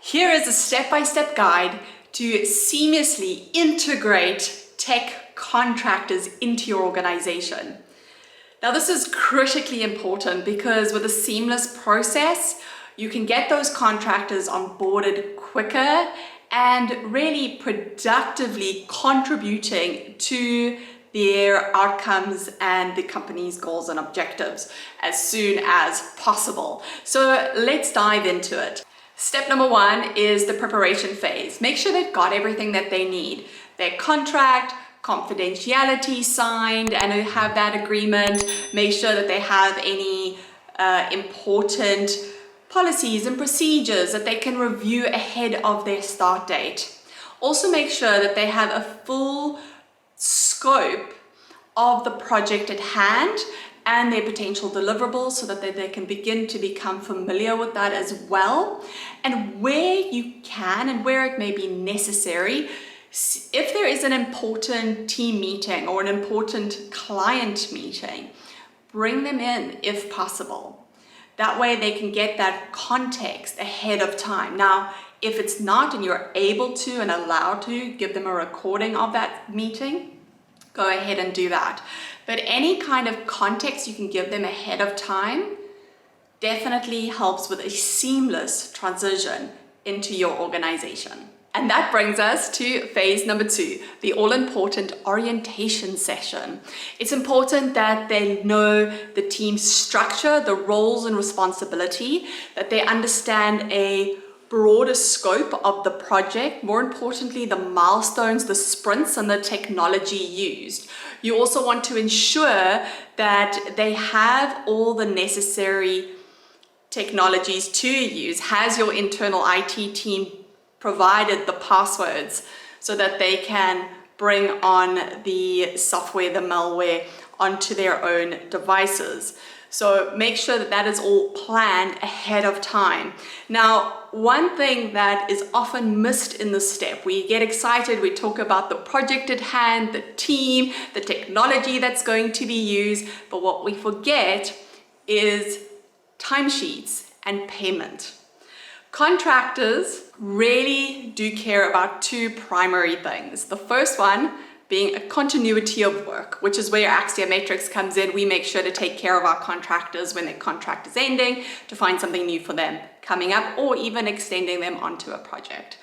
Here is a step-by-step guide to seamlessly integrate tech contractors into your organization. Now, this is critically important because with a seamless process, you can get those contractors onboarded quicker and really productively contributing to their outcomes and the company's goals and objectives as soon as possible. So let's dive into it. Step number one is the preparation phase. Make sure they've got everything that they need. Their contract, confidentiality signed, and have that agreement. Make sure that they have any important policies and procedures that they can review ahead of their start date. Also make sure that they have a full scope of the project at hand and their potential deliverables so that they can begin to become familiar with that as well. And where you can and where it may be necessary, if there is an important team meeting or an important client meeting, bring them in if possible. That way they can get that context ahead of time. Now, if it's not and you're able to and allowed to give them a recording of that meeting, go ahead and do that. But any kind of context you can give them ahead of time definitely helps with a seamless transition into your organization. And that brings us to phase number two, the all-important orientation session. It's important that they know the team's structure, the roles and responsibility, that they understand a broader scope of the project, more importantly, the milestones, the sprints, and the technology used. You also want to ensure that they have all the necessary technologies to use. Has your internal IT team provided the passwords so that they can bring on the software, the malware, onto their own devices? So make sure that that is all planned ahead of time. Now, one thing that is often missed in this step, we get excited, we talk about the project at hand, the team, the technology that's going to be used, but what we forget is timesheets and payment. Contractors really do care about two primary things. The first one being a continuity of work, which is where your Axia Matrix comes in. We make sure to take care of our contractors when their contract is ending, to find something new for them coming up, or even extending them onto a project.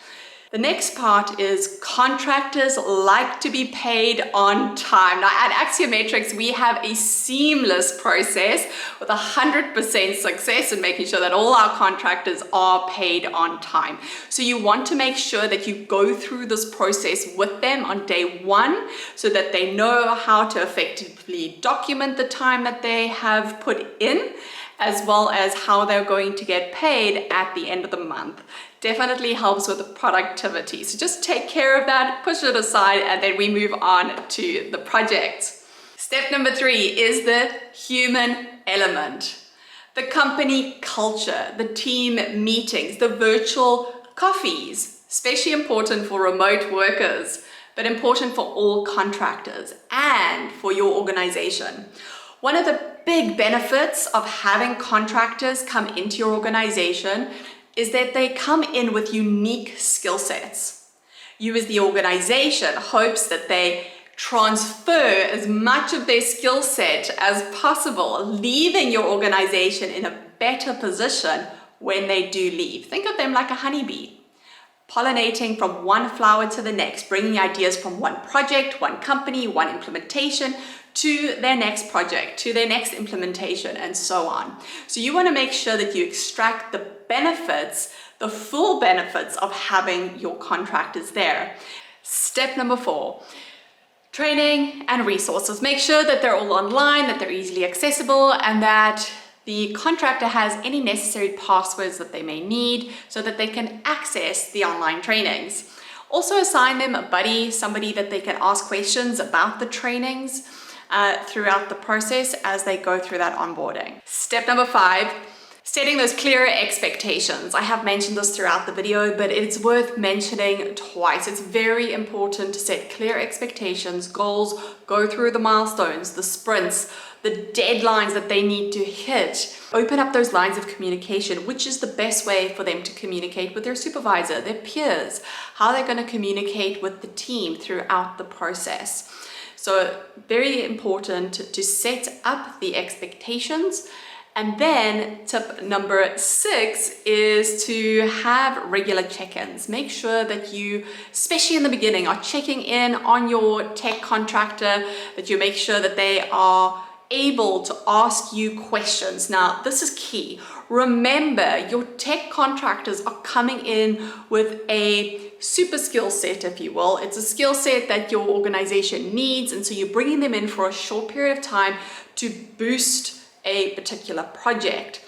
The next part is contractors like to be paid on time. Now at Axia Matrix, we have a seamless process with 100% success in making sure that all our contractors are paid on time. So you want to make sure that you go through this process with them on day one so that they know how to effectively document the time that they have put in, as well as how they're going to get paid at the end of the month. Definitely helps with the productivity. So just take care of that, push it aside, and then we move on to the project. Step number three is the human element. The company culture, the team meetings, the virtual coffees, especially important for remote workers, but important for all contractors and for your organization. One of the big benefits of having contractors come into your organization is that they come in with unique skill sets. You as the organization hopes that they transfer as much of their skill set as possible, leaving your organization in a better position when they do leave. Think of them like a honeybee, pollinating from one flower to the next, bringing ideas from one project, one company, one implementation, to their next project, to their next implementation, and so on. So you want to make sure that you extract the benefits, the full benefits of having your contractors there. Step number four, training and resources. Make sure that they're all online, that they're easily accessible, and that the contractor has any necessary passwords that they may need so that they can access the online trainings. Also assign them a buddy, somebody that they can ask questions about the trainings throughout the process as they go through that onboarding. Step number five, setting those clearer expectations. I have mentioned this throughout the video, but it's worth mentioning twice. It's very important to set clear expectations, goals, go through the milestones, the sprints, the deadlines that they need to hit. Open up those lines of communication, which is the best way for them to communicate with their supervisor, their peers, how they're going to communicate with the team throughout the process. So very important to set up the expectations. And then tip number 6 is to have regular check-ins. Make sure that you, especially in the beginning, are checking in on your tech contractor, that you make sure that they are able to ask you questions. Now, this is key. Remember, your tech contractors are coming in with a super skill set, if you will. It's a skill set that your organization needs, and so you're bringing them in for a short period of time to boost a particular project.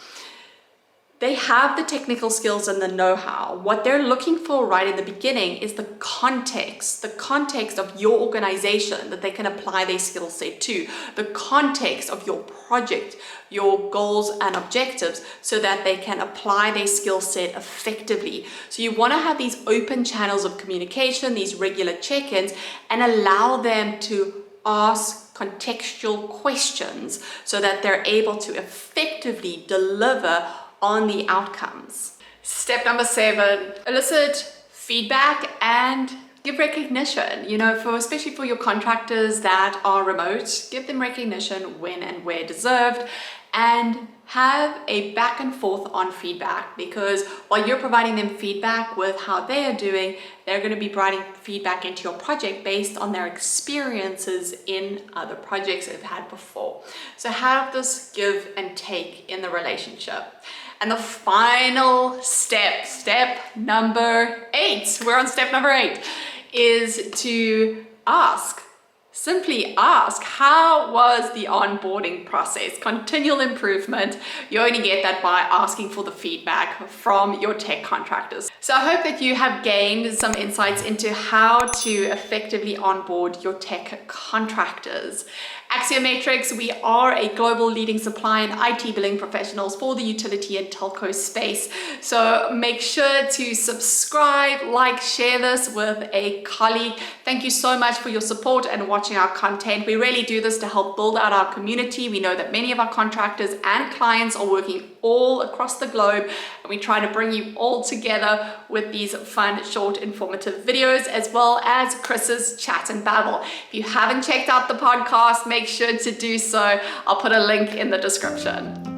They have the technical skills and the know-how. What they're looking for right in the beginning is the context of your organization that they can apply their skill set to, the context of your project, your goals and objectives, so that they can apply their skill set effectively. So you want to have these open channels of communication, these regular check-ins, and allow them to ask contextual questions so that they're able to effectively deliver on the outcomes. Step number 7, elicit feedback and give recognition. Especially for your contractors that are remote, give them recognition when and where deserved, and have a back and forth on feedback, because while you're providing them feedback with how they are doing, they're going to be providing feedback into your project based on their experiences in other projects they've had before. So have this give and take in the relationship. And the final step number 8, we're on step number 8, is to ask. Simply ask, how was the onboarding process? Continual improvement. You only get that by asking for the feedback from your tech contractors. So I hope that you have gained some insights into how to effectively onboard your tech contractors. Axiometrics, we are a global leading supplier in IT billing professionals for the utility and telco space. So make sure to subscribe, like, share this with a colleague. Thank you so much for your support and watching our content. We really do this to help build out our community. We know that many of our contractors and clients are working all across the globe, and we try to bring you all together with these fun, short, informative videos, as well as Chris's chat and babble. If you haven't checked out the podcast, make sure to do so. I'll put a link in the description.